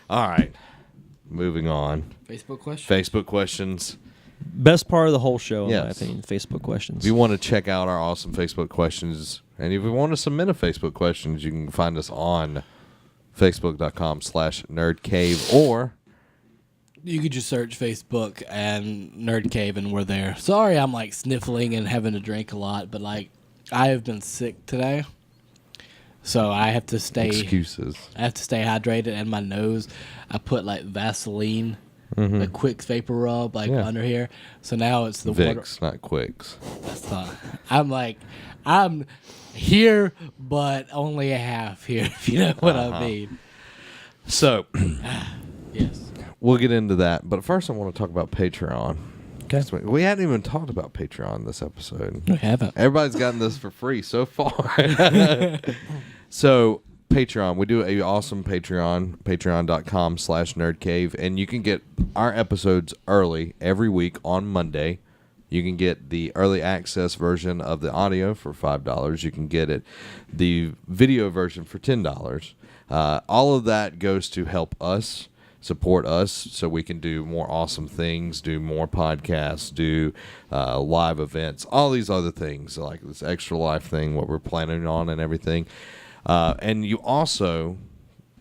All right. Moving on. Facebook question. Facebook questions. Best part of the whole show, in my Yes. opinion, Facebook questions. If you want to check out our awesome Facebook questions, and if you want to submit a Facebook questions, you can find us on facebook.com/nerdcave, or You could just search Facebook and Nerd Cave, and we're there. Sorry, I'm like sniffling and having to drink a lot, but like I have been sick today, so I have to stay. excuses. I have to stay hydrated, and my nose, I put like Vaseline, a quick vapor rub, like Yeah. under here. So now it's the water. Vicks, not Quicks. That's not. I'm here, but only a half here. If you know what I mean. So Yes. we'll get into that, but first I want to talk about Patreon. Okay. We hadn't even talked about Patreon this episode. We haven't. Everybody's gotten this for free so far. So, Patreon. We do a awesome Patreon, patreon.com/nerdcave, and you can get our episodes early every week on Monday. You can get the early access version of the audio for $5. You can get the video version for $10. All of that goes to help us, support us, so we can do more awesome things, do more podcasts, do live events, all these other things, like this Extra Life thing, what we're planning on and everything. And you also,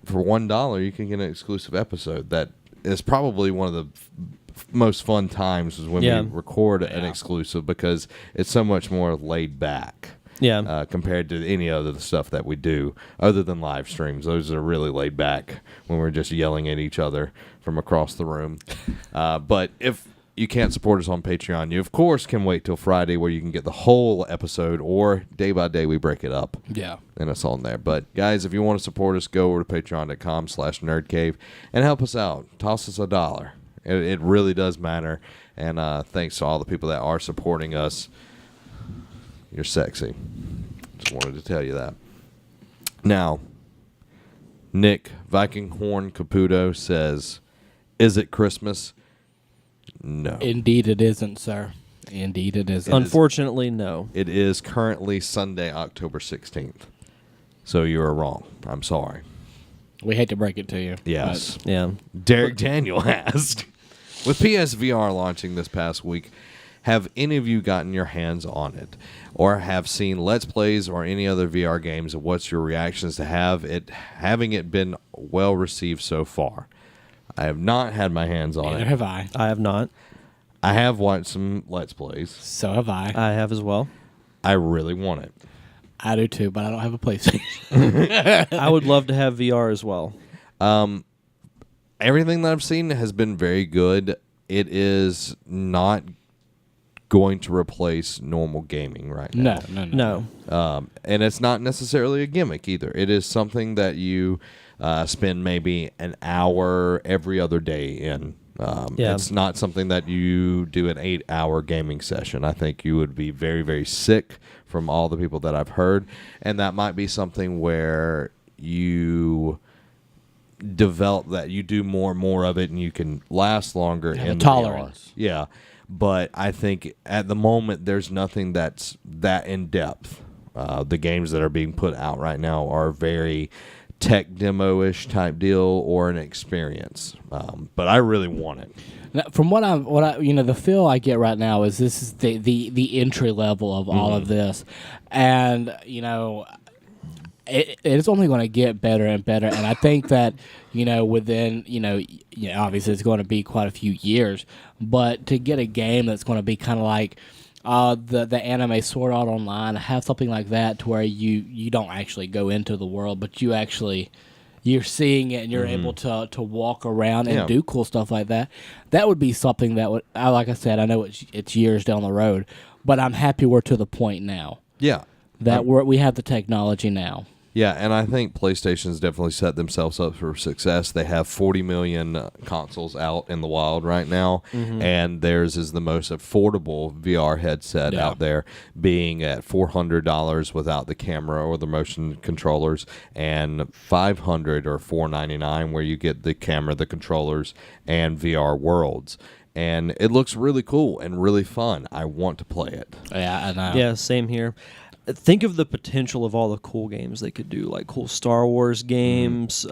for $1, you can get an exclusive episode that is probably one of the most fun times is when Yeah. we record an exclusive, because it's so much more laid back. Yeah. Compared to any other stuff that we do, other than live streams. Those are really laid back when we're just yelling at each other from across the room. But if you can't support us on Patreon, you of course can wait till Friday, where you can get the whole episode, or day by day we break it up. Yeah. And it's on there. But guys, if you want to support us, go over to patreon.com/nerdcave and help us out. Toss us $1. It really does matter. And thanks to all the people that are supporting us. You're sexy. Just wanted to tell you that. Now, Nick Viking Horn Caputo says, "Is it Christmas?" No. Indeed, it isn't, sir. Indeed, it isn't. Unfortunately, no. It is currently Sunday, October 16th. So you are wrong. I'm sorry. We hate to break it to you. Yes. Yeah. Derek Daniel asked, with PSVR launching this past week, have any of you gotten your hands on it, or have seen Let's Plays or any other VR games? And what's your reactions to having it been well received so far? I have not had my hands on Neither it. have I. I have not. I have watched some Let's Plays. So have I. I have as well. I really want it. I do too, but I don't have a PlayStation. I would love to have VR as well. Everything that I've seen has been very good. It is not going to replace normal gaming right now. No. And it's not necessarily a gimmick either. It is something that you spend maybe an hour every other day in. It's not something that you do an 8-hour gaming session. I think you would be very, very sick from all the people that I've heard. And that might be something where you develop that you do more and more of it, and you can last longer Have in a the tolerance. VR. Yeah. But I think at the moment there's nothing that's that in depth. The games that are being put out right now are very tech demo-ish type deal or an experience. But I really want it. Now, from what I the feel I get right now is this is the entry level of all of this, and it's only going to get better and better. And I think that within obviously it's going to be quite a few years, but to get a game that's going to be kind of like the anime Sword Art Online, have something like that to where you don't actually go into the world, but you're seeing it and you're able to walk around and do cool stuff like that. That would be something that would, like I said, I know it's years down the road, but I'm happy we're to the point now Yeah. that we have the technology now. Yeah, and I think PlayStation's definitely set themselves up for success. They have 40 million consoles out in the wild right now, and theirs is the most affordable VR headset out there, being at $400 without the camera or the motion controllers, and $500 or $499 where you get the camera, the controllers, and VR worlds. And it looks really cool and really fun. I want to play it. Yeah, I know. Yeah, same here. Think of the potential of all the cool games they could do, like cool Star Wars games,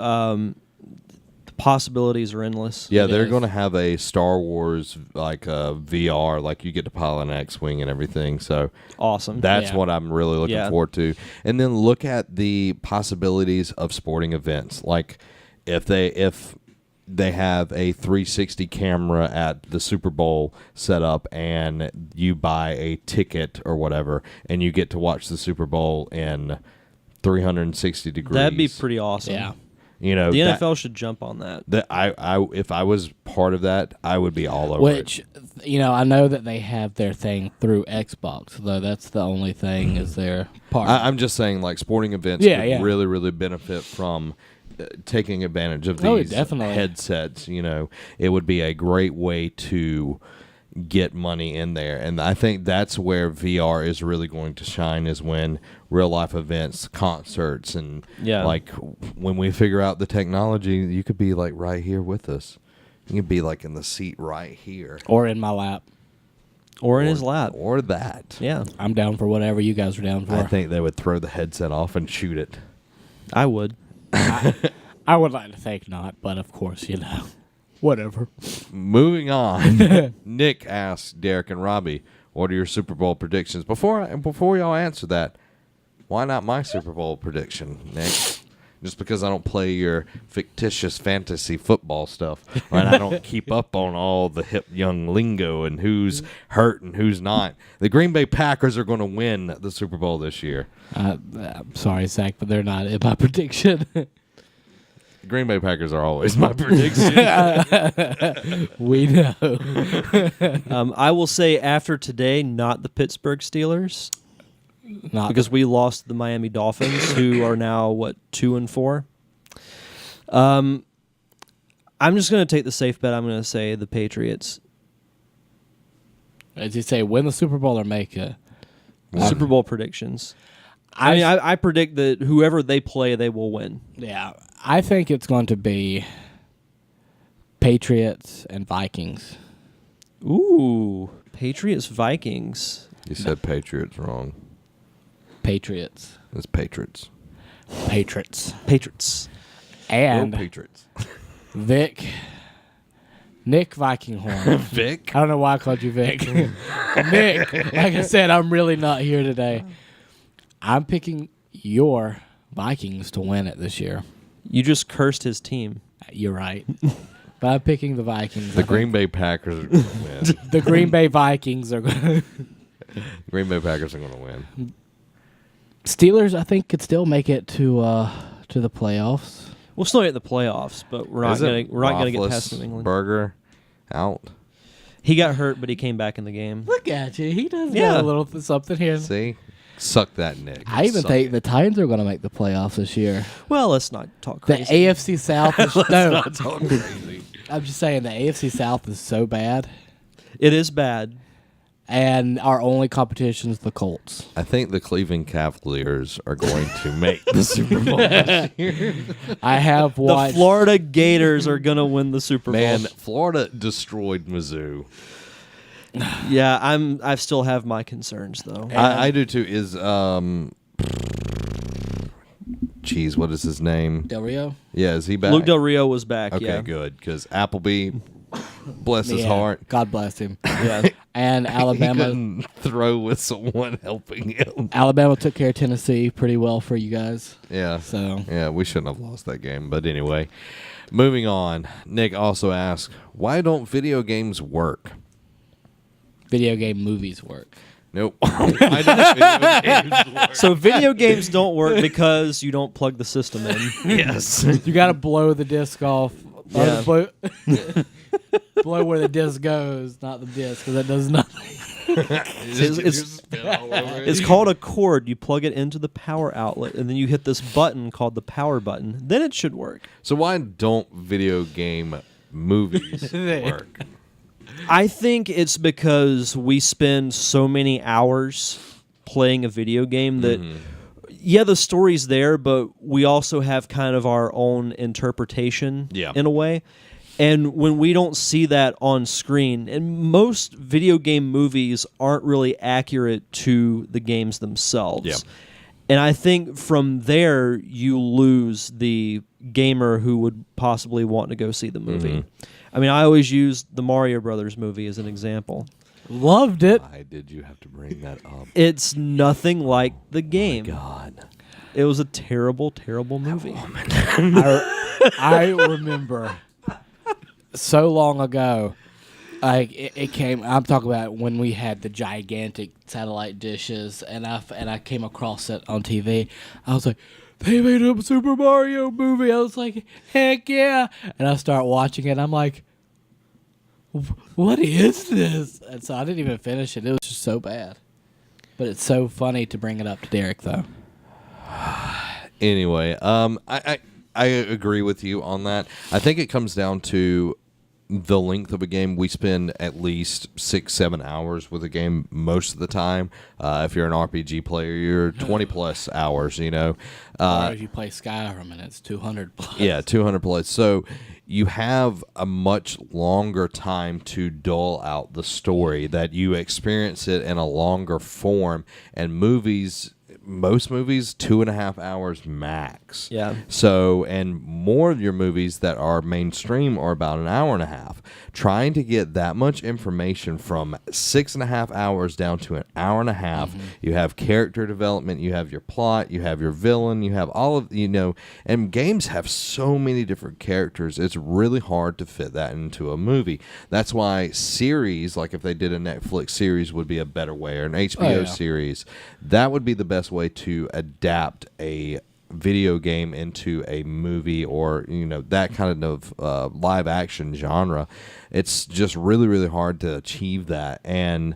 The possibilities are endless. Yeah, It they're is. going to have a Star Wars like VR, like you get to pilot an X-wing and everything. So Awesome. that's Yeah. what I'm really looking Yeah. forward to. And then look at the possibilities of sporting events. Like if they have a 360 camera at the Super Bowl set up and you buy a ticket or whatever and you get to watch the Super Bowl in 360 degrees. That'd be pretty awesome. Yeah. You know, The that- NFL should jump on that. that I if I was part of that, I would be all over it. Which, I know that they have their thing through Xbox, though that's the only thing is their part. I'm just saying, like, sporting events Yeah, could yeah. really, really benefit from taking advantage of these Oh, definitely. headsets. You know, it would be a great way to get money in there, and I think that's where VR is really going to shine, is when real life events, concerts, and Yeah. like when we figure out the technology, you could be like right here with us. You could be like in the seat right here, or in my lap. Or in his lap. or that. Yeah, I'm down for whatever you guys are down for. I think they would throw the headset off and shoot it. I would. I would like to think not, but of course, whatever. Moving on, Nick asked Derek and Robbie, "What are your Super Bowl predictions?" Before y'all answer that, why not my Super Bowl prediction, Nick? Just because I don't play your fictitious fantasy football stuff, and I don't keep up on all the hip young lingo and who's hurt and who's not. The Green Bay Packers are going to win the Super Bowl this year. I'm sorry, Zach, but they're not in my prediction. The Green Bay Packers are always my prediction. We know. I will say after today, not the Pittsburgh Steelers, Not because we lost the Miami Dolphins, who are now 2-4. I'm just going to take the safe bet. I'm going to say the Patriots. as you say, win the Super Bowl or make it. Super Bowl predictions. I predict that whoever they play, they will win. Yeah, I think it's going to be Patriots and Vikings. Ooh, Patriots Vikings. You said Patriots wrong. Patriots. It's Patriots. Patriots. Patriots. And Go Patriots. Nick Vikinghorn. Vic? I don't know why I called you Vic. Nick, like I said, I'm really not here today. I'm picking your Vikings to win it this year. You just cursed his team. You're right. But I'm picking the Vikings. The Green Bay Packers are going to win. The Green Bay Vikings are going to... Green Bay Packers are going to win. Steelers, I think, could still make it to the playoffs. We'll still get the playoffs, but we're not going to get past New England. Burger out. He got hurt, but he came back in the game. Look at you. He does Yeah. got a little something here. See? Suck that, Nick. I even Suck think it. the Titans are going to make the playoffs this year. Well, let's not talk The crazy. AFC South is no. Talk crazy. I'm just saying the AFC South is so bad, It is bad. and our only competition is the Colts. I think the Cleveland Cavaliers are going to make the Super Bowl this year. I have The watched. Florida Gators are going to win the Super Bowl. Man, Florida destroyed Mizzou. Yeah, I still have my concerns though. I do too. Is geez, what is his name? Del Rio. Yeah, is he back? Luke Del Rio was back. Okay, yeah. good. Because Appleby, bless his Yeah, heart, God bless him. Yeah. And he Alabama. couldn't throw with someone helping him. Alabama took care of Tennessee pretty well for you guys. Yeah. So Yeah, we shouldn't have lost that game. But anyway, moving on. Nick also asked, why don't video games work? video game movies work. Nope. Why don't video games work? So video games don't work because you don't plug the system in. Yes. You got to blow the disc off. Or Yeah. blow where the disc goes, not the disc, because that does nothing. It's called a cord. You plug it into the power outlet, and then you hit this button called the power button. Then it should work. So why don't video game movies work? I think it's because we spend so many hours playing a video game that, yeah, the story's there, but we also have kind of our own interpretation in a way. And when we don't see that on screen, and most video game movies aren't really accurate to the games themselves. Yeah. And I think from there you lose the gamer who would possibly want to go see the movie. I mean, I always use the Mario Brothers movie as an example. Loved it. Why did you have to bring that up? It's nothing like the game. God. It was a terrible, terrible movie. I remember so long ago. Like it came. I'm talking about when we had the gigantic satellite dishes, and I came across it on TV. I was like, they made a Super Mario movie. I was like, heck yeah! And I start watching it. I'm like, what is this? And so I didn't even finish it. It was just so bad. But it's so funny to bring it up to Derek, though. Anyway, I agree with you on that. I think it comes down to the length of a game. We spend at least 6-7 hours with a game most of the time. If you're an RPG player, you're 20 plus hours. You know, Or if you play Skyrim and it's 200 plus. yeah, 200 plus. So you have a much longer time to dull out the story, that you experience it in a longer form. And most movies, 2.5 hours max. Yeah. So, and more of your movies that are mainstream are about an hour and a half. Trying to get that much information from 6.5 hours down to an hour and a half. You have character development, you have your plot, you have your villain, you have all of, and games have so many different characters. It's really hard to fit that into a movie. That's why series, like if they did a Netflix series, would be a better way, or an HBO series. That would be the best way to adapt a video game into a movie, or that kind of live action genre. It's just really, really hard to achieve that, and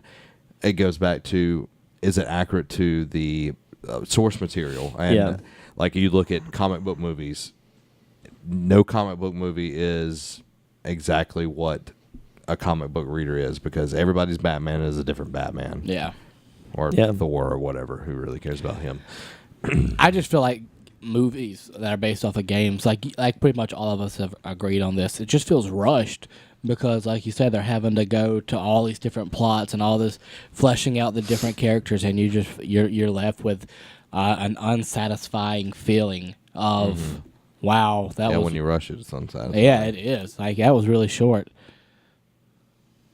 it goes back to, is it accurate to the source material? And like you look at comic book movies, no comic book movie is exactly what a comic book reader is, because everybody's Batman is a different Batman. Yeah. Or Yeah. Thor or whatever. Who really cares about him? I just feel like movies that are based off of games, like pretty much all of us have agreed on this, it just feels rushed, because like you said, they're having to go to all these different plots and all this fleshing out the different characters, and you're left with an unsatisfying feeling of wow, that was when you rush it, it's unsatisfying. yeah, it is, like that was really short.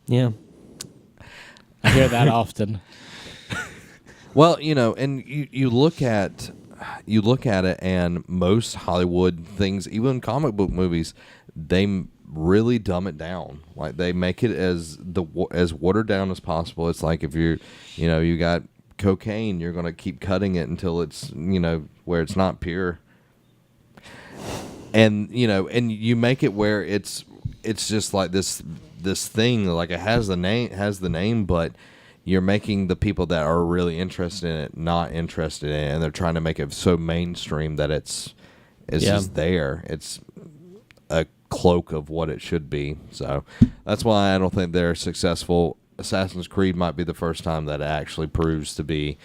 Yeah. I hear that often. Well, and you look at it, and most Hollywood things, even comic book movies, they really dumb it down. Like they make it as watered down as possible. It's like if you got cocaine, you're going to keep cutting it until it's where it's not pure. And and you make it where it's just like this thing, like it has the name, but you're making the people that are really interested in it not interested in it, and they're trying to make it so mainstream that it's just there. It's a cloak of what it should be. So that's why I don't think they're successful. Assassin's Creed might be the first time that it actually proves to be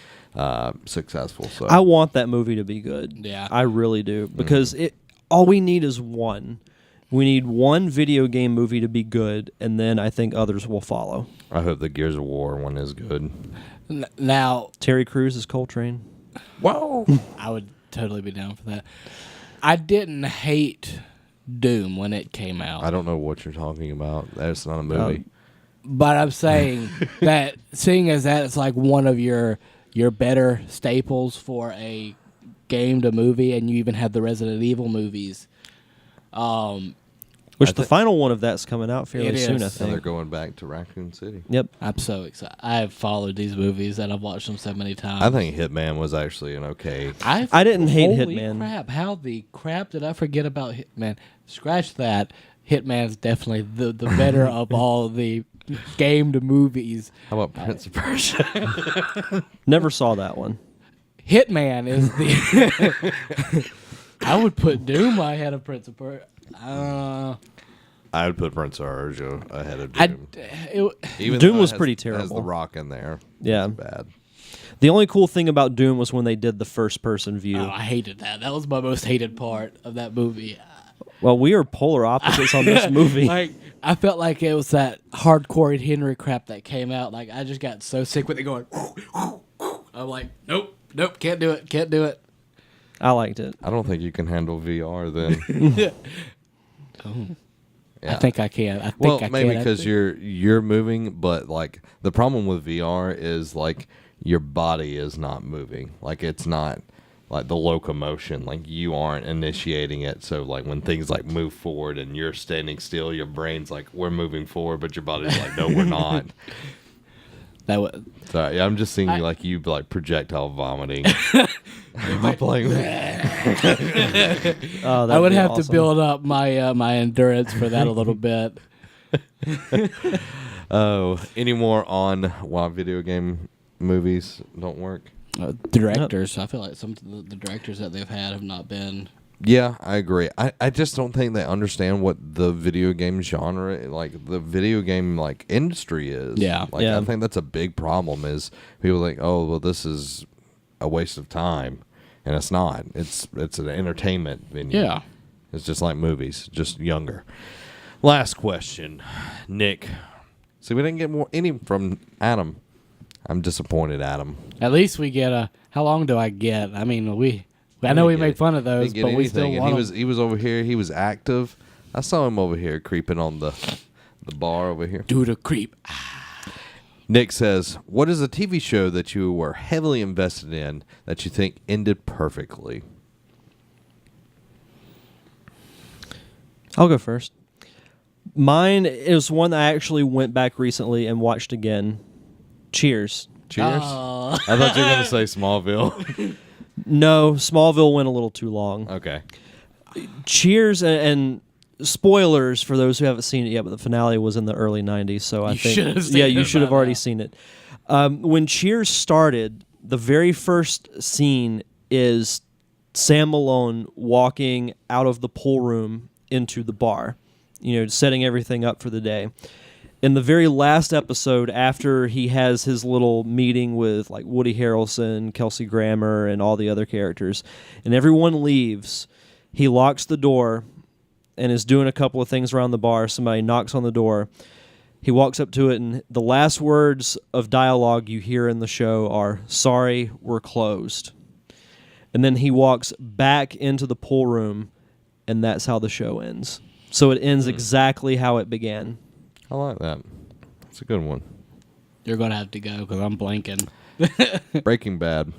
successful. So I want that movie to be good. Yeah. I really do, because all we need is one. We need one video game movie to be good, and then I think others will follow. I hope the Gears of War one is good. Now, Terry Crews is Coltrane. Whoa! I would totally be down for that. I didn't hate Doom when it came out. I don't know what you're talking about. That's not a movie. But I'm saying that seeing as that it's like one of your better staples for a game to movie, and you even have the Resident Evil movies. Which the final one of that's coming out fairly It soon, I is. So they're think. going back to Raccoon City. Yep. I'm so excited. I've followed these movies and I've watched them so many times. I think Hitman was actually an okay. I didn't hate holy Hitman. Crap! How the crap did I forget about Hitman? Scratch that. Hitman's definitely the better of all the game to movies. How about Prince of Persia? Never saw that one. Hitman is the. I would put Doom ahead of Prince of Persia. I would put Prince of Persia ahead of I, Doom. it, Though was it pretty Has terrible. the Rock in there. Yeah. It's bad. The only cool thing about Doom was when they did the first-person view. I hated that. That was my most hated part of that movie. Well, we are polar opposites on this movie. Like I felt like it was that hardcore Henry crap that came out. Like I just got so sick with it going. I'm like, nope, Nope, can't do it. Can't do it. I liked it. I don't think you can handle VR then. I think I can. I think Well, I maybe can. because you're moving, but like the problem with VR is like your body is not moving. Like it's not like the locomotion. Like you aren't initiating it. So like when things like move forward and you're standing still, your brain's like we're moving forward, but your body's like no, we're not. that would. So yeah, I'm just seeing like you like projectile vomiting. I'm not playing that. Oh, I that'd would be have awesome. to build up my my endurance for that a little bit. Oh, any more on why video game movies don't work? Directors, I feel like some of the directors that they've had have not been. Yeah, I agree. I just don't think they understand what the video game genre, like the video game like industry is. Yeah. Like Yeah. I think that's a big problem is people think, oh, well, this is a waste of time, and it's not. It's an entertainment venue. Yeah. It's just like movies, just younger. Last question, Nick. See, we didn't get any from Adam. I'm disappointed, Adam. At least we get a. How long do I get? I mean, I know we make fun of those, Didn't get but we still anything. want And 'em. he was over here. He was active. I saw him over here creeping on the bar over here. Do the creep. Nick says, "What is a TV show that you were heavily invested in that you think ended perfectly?" I'll go first. Mine is one that I actually went back recently and watched again. Cheers. Cheers. Oh. I thought you were gonna say Smallville. No, Smallville went a little too long. Okay. Cheers and spoilers for those who haven't seen it yet, but the finale was in the early 90s, so I You think should have seen yeah, it you should have by already now. seen it. When Cheers started, the very first scene is Sam Malone walking out of the pool room into the bar, setting everything up for the day. In the very last episode, after he has his little meeting with like Woody Harrelson, Kelsey Grammer, and all the other characters, and everyone leaves, he locks the door and is doing a couple of things around the bar. Somebody knocks on the door. He walks up to it, and the last words of dialogue you hear in the show are, "Sorry, we're closed." And then he walks back into the pool room, and that's how the show ends. So it ends exactly how it began. I like that. That's a good one. You're gonna have to go because I'm blanking. Breaking Bad.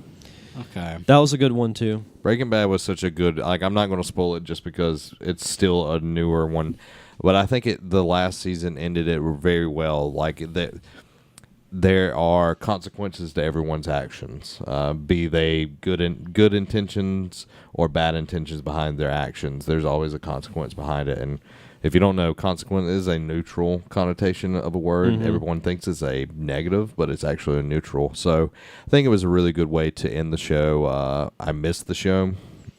Okay. That was a good one, too. Breaking Bad was such a good. Like, I'm not going to spoil it just because it's still a newer one, but I think the last season ended it very well. Like that, there are consequences to everyone's actions, be they good intentions or bad intentions behind their actions. There's always a consequence behind it, and if you don't know, consequence is a neutral connotation of a word. Mm-hmm. Everyone thinks it's a negative, but it's actually a neutral. So I think it was a really good way to end the show. I missed the show,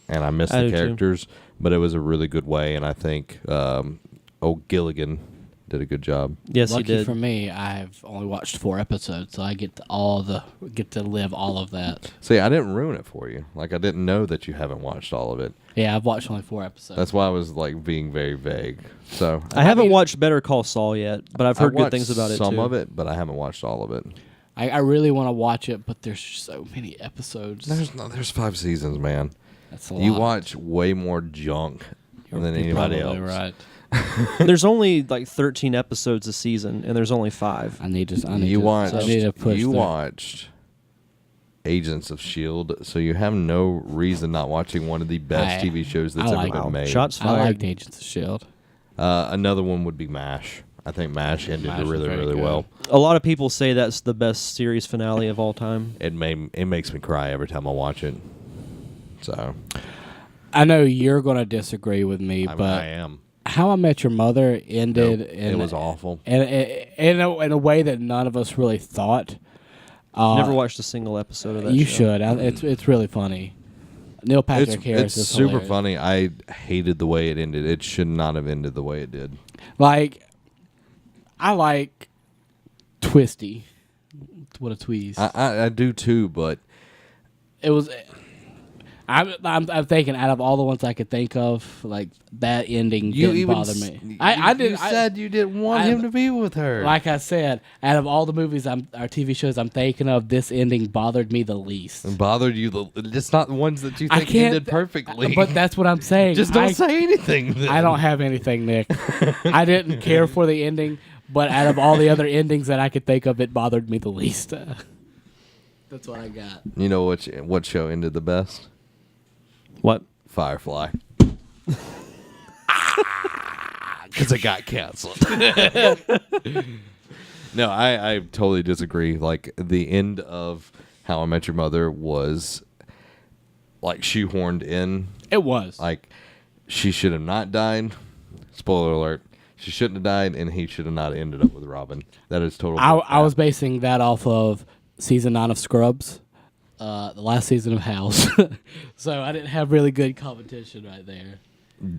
and I missed I the do too. characters, but it was a really good way, and I think Gilligan did a good job. Yes, Lucky he did. for me, I've only watched 4 episodes, so I get to live all of that. See, I didn't ruin it for you. Like, I didn't know that you haven't watched all of it. Yeah, I've watched only 4 episodes. That's why I was, like, being very vague. So I haven't watched Better Call Saul yet, but I've heard I good watched things about it, some too. of it, but I haven't watched all of it. I really want to watch it, but there's so many episodes. There's 5 seasons, man. That's a lot. You watch way more junk than You're anybody else. probably right. There's only like 13 episodes a season, and there's only 5. I need to. You watched. I need to push. You through. watched Agents of Shield, so you have no reason not watching one of the best I- TV shows that's I ever like- been Wow. made. Shots I fired. liked Agents of Shield. Another one would be MASH. I think MASH ended MASH was really, very really good. well. A lot of people say that's the best series finale of all time. It makes me cry every time I watch it. So I know you're going to disagree with me, I but am. How I Met Your Mother ended. Nope, in, it was awful. in a way that none of us really thought. Never watched a single episode of that You show. should. It's really funny. Neil Patrick Harris It's is super hilarious. funny. I hated the way it ended. It should not have ended the way it did. Like, I like Twisty. What a tweeze! I do too, but It was. I'm thinking out of all the ones I could think of, like that ending didn't bother me. I did. You said you didn't want him to be with her. Like I said, out of all the movies or TV shows I'm thinking of, this ending bothered me the least. And bothered you. It's not the ones that you think ended perfectly. But that's what I'm saying. Just don't say anything. Then. I don't have anything, Nick. I didn't care for the ending, but out of all the other endings that I could think of, it bothered me the least. That's what I got. You know what show ended the best? What? Firefly. Because it got canceled. No, I totally disagree. Like, the end of How I Met Your Mother was, like, shoehorned in. It was. Like, she should have not died. Spoiler alert. She shouldn't have died, and he should have not ended up with Robin. That is total. I was basing that off of season 9 of Scrubs. The last season of House. So I didn't have really good competition right there.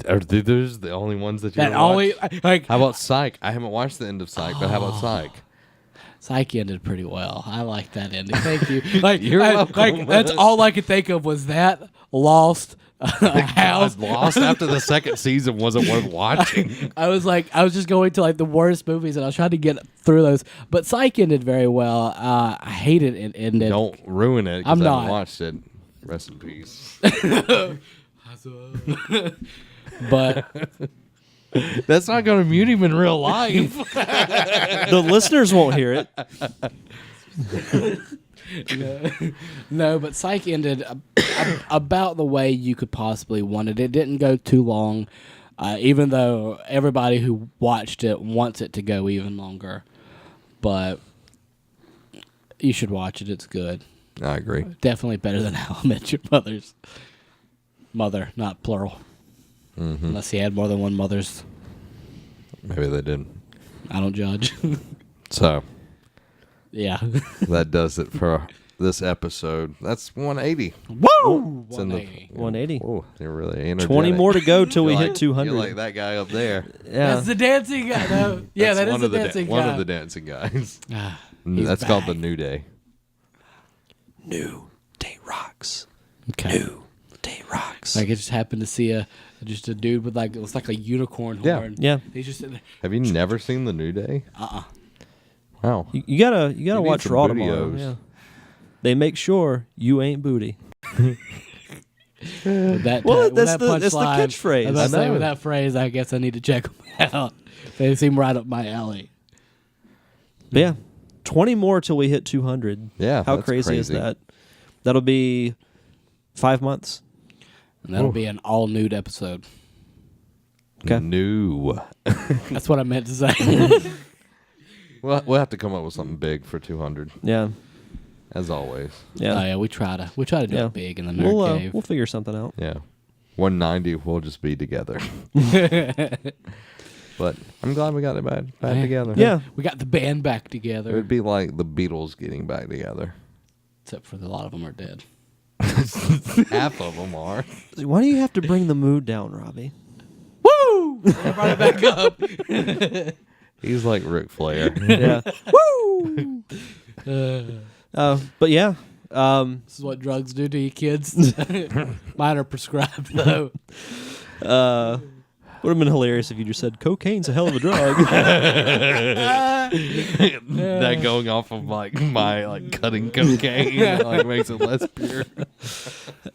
Are those the only ones that you That ever only watched? like How about Psych? I haven't watched the end of Psych, but how about Psych? Psych ended pretty well. I like that ending. Thank you. Like You're welcome. Like that's all I could think of was that Lost. House. Lost after the second season wasn't worth watching. I was just going to like the worst movies, and I was trying to get through those. But Psych ended very well. I hated it ended. Don't ruin it. 'Cause I'm I not. haven't watched it. Rest in peace. But That's not going to mute him in real life. The listeners won't hear it. no, but Psych ended about the way you could possibly want it. It didn't go too long, even though everybody who watched it wants it to go even longer. But you should watch it. It's good. I agree. Definitely better than How I Met Your Mother's mother, not plural. Mm-hmm. Unless he had more than one mother's. Maybe they didn't. I don't judge. So Yeah. that does it for this episode. That's 180. Woo! It's in the 180. 180. Oh, you're really energetic. 20 more to go till we You're hit like- 200. You're like that guy up there. Yeah. That's the dancing guy. No. Yeah, That's that is one the of the dancing one guy. of the dancing guys. Ah, he's That's called the back. New Day. New Day Rocks. Okay. New Day Rocks. Like I just happened to see a dude with like it was like a unicorn Yeah. horn. Yeah. He's just sitting there. Have you never seen the New Day? Wow. You gotta need watch some Raw tomorrow. bootios. Yeah. They make sure you ain't booty. With that, Well, with that's that the punchline, catchphrase. I was about to say, I know. with that phrase, I guess I need to check them out. They seem right up my alley. But yeah. 20 more till we hit 200. Yeah, How that's crazy is crazy. that? That'll be 5 months. And that'll be an all nude episode. Okay. New. That's what I meant to say. We'll have to come up with something big for 200, Yeah. as always. Yeah. Oh yeah, we try to do Yeah. it big in the nerd cave. We'll figure something out. Yeah. 190, we'll just be together. But I'm glad we got it back Yeah. together. Yeah. We got the band back It together, would be like the Beatles getting back together. except for a lot of them are dead. Half of them are. Why do you have to bring the mood down, Robbie? Woo! I brought it back up. He's like Ric Flair. Yeah. Woo! But yeah. This is what drugs do to you kids. Mine are prescribed though. Would have been hilarious if you just said cocaine's a hell of a drug. That going off of like my like cutting cocaine like makes it less pure.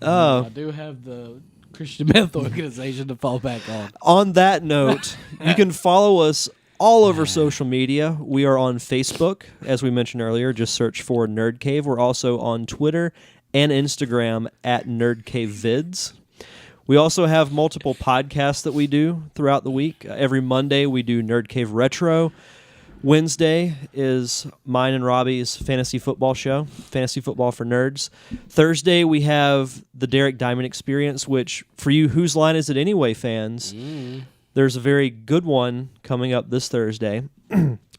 I do have the Christian Meth organization to fall back on. On that note, you can follow us all over social media. We are on Facebook, as we mentioned earlier. Just search for Nerd Cave. We're also on Twitter and Instagram at Nerd Cave Vids. We also have multiple podcasts that we do throughout the week. Every Monday, we do Nerd Cave Retro. Wednesday is mine and Robbie's fantasy football show, Fantasy Football for Nerds. Thursday, we have the Derek Diamond Experience, which, for you Whose Line Is It Anyway fans, there's a very good one coming up this Thursday.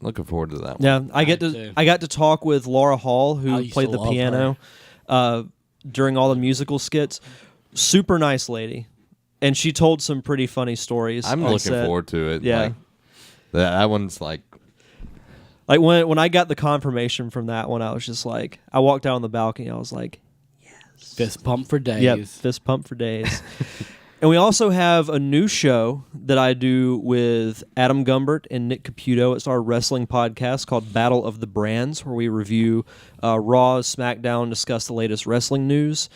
Looking forward to that one. Yeah, I too. got to talk with Laura Hall, I who used played to the love piano during all the musical skits. Super nice lady, and she told some pretty funny stories. I'm on looking set. forward to it. Yeah. Like, that one's like Like when I got the confirmation from that one, I was just like, I walked out on the balcony. I was like, Fist pump for days. Yep, fist pump for days. And we also have a new show that I do with Adam Gumbert and Nick Caputo. It's our wrestling podcast called Battle of the Brands, where we review Raw, SmackDown, discuss the latest wrestling news.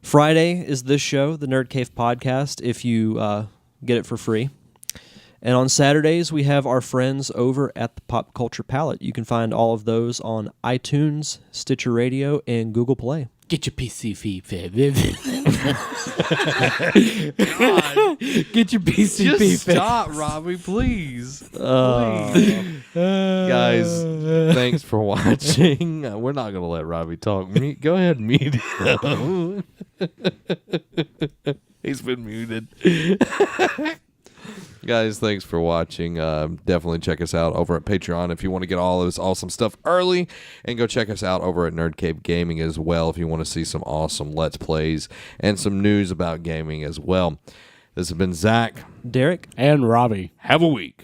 Friday is this show, the Nerd Cave Podcast, if you get it for free. And on Saturdays, we have our friends over at the Pop Culture Palette. You can find all of those on iTunes, Stitcher Radio, and Google Play. Get your PC feed fed. Get your PC feed Just fed. stop, Robbie, please. Please. Guys, thanks for watching. We're not going to let Robbie talk. Go ahead and mute him. He's been muted. Guys, thanks for watching. Definitely check us out over at Patreon if you want to get all of this awesome stuff early. And go check us out over at Nerd Cave Gaming as well if you want to see some awesome Let's Plays and some news about gaming as well. This has been Zach. Derek? And Robbie. Have a week.